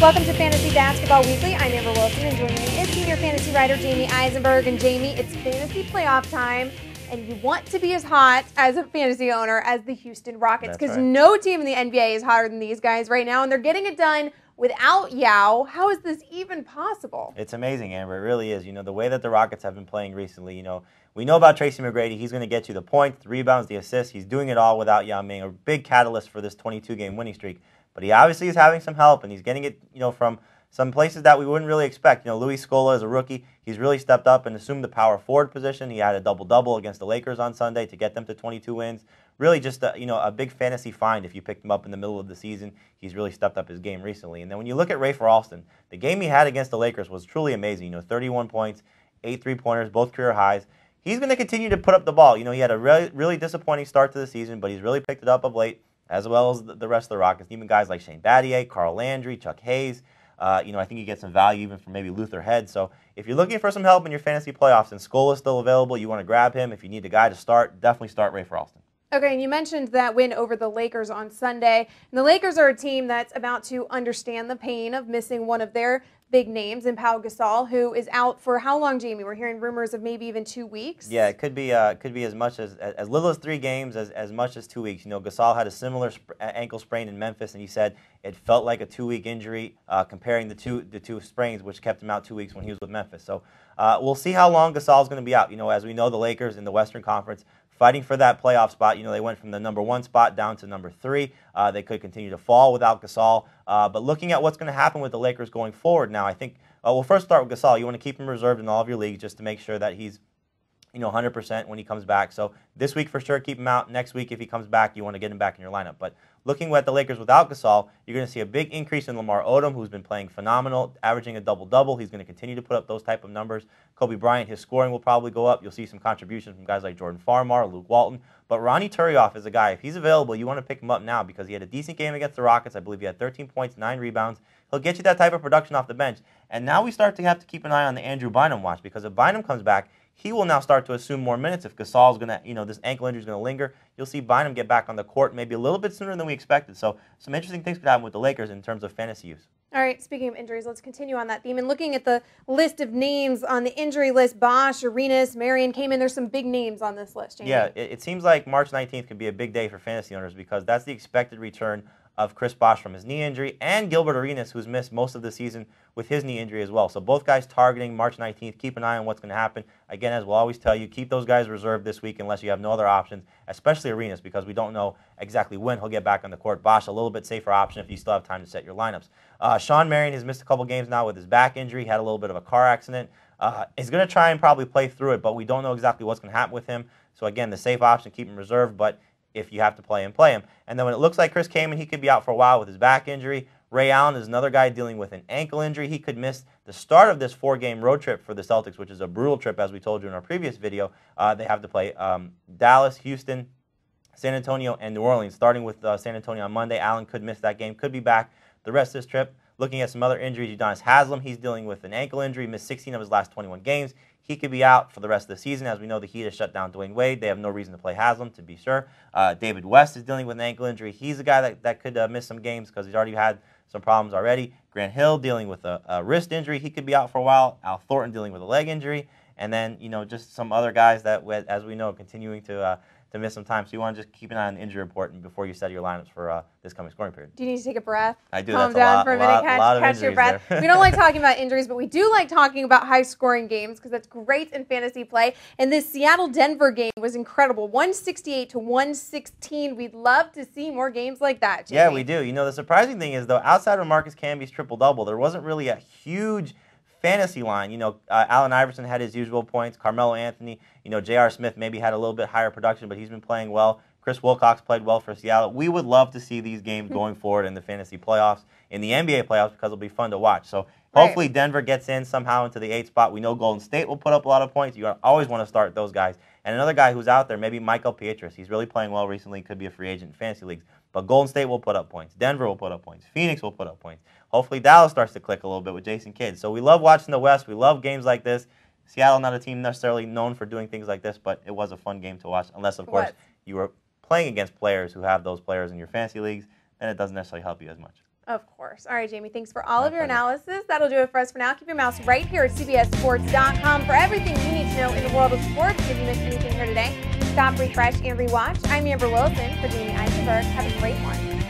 Welcome to Fantasy Basketball Weekly. I'm Amber Wilson, and joining me is senior fantasy writer Jamey Eisenberg. And Jamey, it's fantasy playoff time, and you want to be as hot as a fantasy owner as the Houston Rockets, because no team in the NBA is hotter than these guys right now, and they're getting it done without Yao. How is this even possible? It's amazing, Amber. It really is. You know, the way that the Rockets have been playing recently, you know, we know about Tracy McGrady. He's going to get you the points, the rebounds, the assists. He's doing it all without Yao Ming, a big catalyst for this 22-game winning streak. But he obviously is having some help, and he's getting it, you know, from some places that we wouldn't really expect. You know, Luis Scola is a rookie. He's really stepped up and assumed the power forward position. He had a double-double against the Lakers on Sunday to get them to 22 wins. Really just, you know, a big fantasy find if you picked him up in the middle of the season. He's really stepped up his game recently. And then when you look at Rafer Alston, the game he had against the Lakers was truly amazing. You know, 31 points, 8 three-pointers, both career highs. He's going to continue to put up the ball. You know, he had a really disappointing start to the season, but he's really picked it up of late, as well as the rest of the Rockets. Even guys like Shane Battier, Carl Landry, Chuck Hayes. You know, I think you get some value even from maybe Luther Head. So if you're looking for some help in your fantasy playoffs and Skola's still available, you want to grab him. If you need a guy to start, definitely start Rafer Alston. Okay, and you mentioned that win over the Lakers on Sunday. And the Lakers are a team that's about to understand the pain of missing one of their big names in Pau Gasol, who is out for how long, Jamey? We're hearing rumors of maybe even 2 weeks. Yeah, it could be as much as little as 3 games, as much as 2 weeks. You know, Gasol had a similar ankle sprain in Memphis, and he said it felt like a 2-week injury, comparing the two sprains, which kept him out 2 weeks when he was with Memphis. So we'll see how long Gasol's going to be out. You know, as we know, the Lakers in the Western Conference fighting for that playoff spot. You know, they went from the #1 spot down to #3. They could continue to fall without Gasol. But looking at what's going to happen with the Lakers going forward now, I think we'll first start with Gasol. You want to keep him reserved in all of your leagues just to make sure that he's, you know, 100% when he comes back. So this week for sure, keep him out. Next week, if he comes back, you want to get him back in your lineup. But looking at the Lakers without Gasol, you're going to see a big increase in Lamar Odom, who's been playing phenomenal, averaging a double-double. He's going to continue to put up those type of numbers. Kobe Bryant, his scoring will probably go up. You'll see some contributions from guys like Jordan Farmar, Luke Walton. But Ronnie Turioff is a guy, if he's available, you want to pick him up now because he had a decent game against the Rockets. I believe he had 13 points, 9 rebounds. He'll get you that type of production off the bench. And now we start to have to keep an eye on the Andrew Bynum watch, because if Bynum comes back, he will now start to assume more minutes. If Gasol's going to, you know, this ankle injury is going to linger, you'll see Bynum get back on the court maybe a little bit sooner than we expected. So some interesting things could happen with the Lakers in terms of fantasy use. All right, speaking of injuries, let's continue on that theme. And looking at the list of names on the injury list, Bosch, Arenas, Marion came in. There's some big names on this list, Jamey. Yeah, it seems like March 19th could be a big day for fantasy owners because that's the expected return of Chris Bosh from his knee injury, and Gilbert Arenas, who's missed most of the season with his knee injury as well. So both guys targeting March 19th. Keep an eye on what's going to happen. Again, as we'll always tell you, keep those guys reserved this week unless you have no other options, especially Arenas, because we don't know exactly when he'll get back on the court. Bosh, a little bit safer option if you still have time to set your lineups. Sean Marion has missed a couple games now with his back injury. He had a little bit of a car accident. He's going to try and probably play through it, but we don't know exactly what's going to happen with him. So again, the safe option, keep him reserved, but if you have to play him, play him. And then when it looks like Chris Kaman, he could be out for a while with his back injury. Ray Allen is another guy dealing with an ankle injury. He could miss the start of this 4-game road trip for the Celtics, which is a brutal trip, as we told you in our previous video. They have to play Dallas, Houston, San Antonio, and New Orleans. Starting with San Antonio on Monday, Allen could miss that game, could be back the rest of this trip. Looking at some other injuries, Udonis Haslem, he's dealing with an ankle injury, missed 16 of his last 21 games. He could be out for the rest of the season. As we know, the Heat has shut down Dwayne Wade. They have no reason to play Haslem, to be sure. David West is dealing with an ankle injury. He's a guy that could miss some games because he's already had some problems already. Grant Hill dealing with a wrist injury. He could be out for a while. Al Thornton dealing with a leg injury. And then, you know, just some other guys that, as we know, continuing to miss some time. So you want to just keep an eye on the injury report before you set your lineups for this coming scoring period. Do you need to take a breath? I do. Calm That's down for a minute. Catch your breath. There. We don't like talking about injuries, but we do like talking about high-scoring games because that's great in fantasy play. And this Seattle-Denver game was incredible. 168 to 116. We'd love to see more games like that, Jamey. Yeah, we do. You know, the surprising thing is, though, outside of Marcus Camby's triple-double, there wasn't really a huge fantasy line. You know, Allen Iverson had his usual points. Carmelo Anthony, you know, J.R. Smith maybe had a little bit higher production, but he's been playing well. Chris Wilcox played well for Seattle. We would love to see these games going forward in the fantasy playoffs, in the NBA playoffs, because it'll be fun to watch. So hopefully Denver gets in somehow into the 8th spot. We know Golden State will put up a lot of points. You always want to start those guys. And another guy who's out there, maybe Michael Pietrus. He's really playing well recently. Could be a free agent in fantasy leagues. But Golden State will put up points. Denver will put up points. Phoenix will put up points. Hopefully Dallas starts to click a little bit with Jason Kidd. So we love watching the West. We love games like this. Seattle, not a team necessarily known for doing things like this, but it was a fun game to watch, unless, of course, you were playing against players who have those players in your fantasy leagues, then it doesn't necessarily help you as much. Of course. All right, Jamie, thanks for all of your analysis. That'll do it for us for now. Keep your mouse right here at CBSSports.com for everything you need to know in the world of sports. If you missed anything here today, stop, refresh, and rewatch. I'm Amber Wilson for Jamey Eisenberg. Have a great one.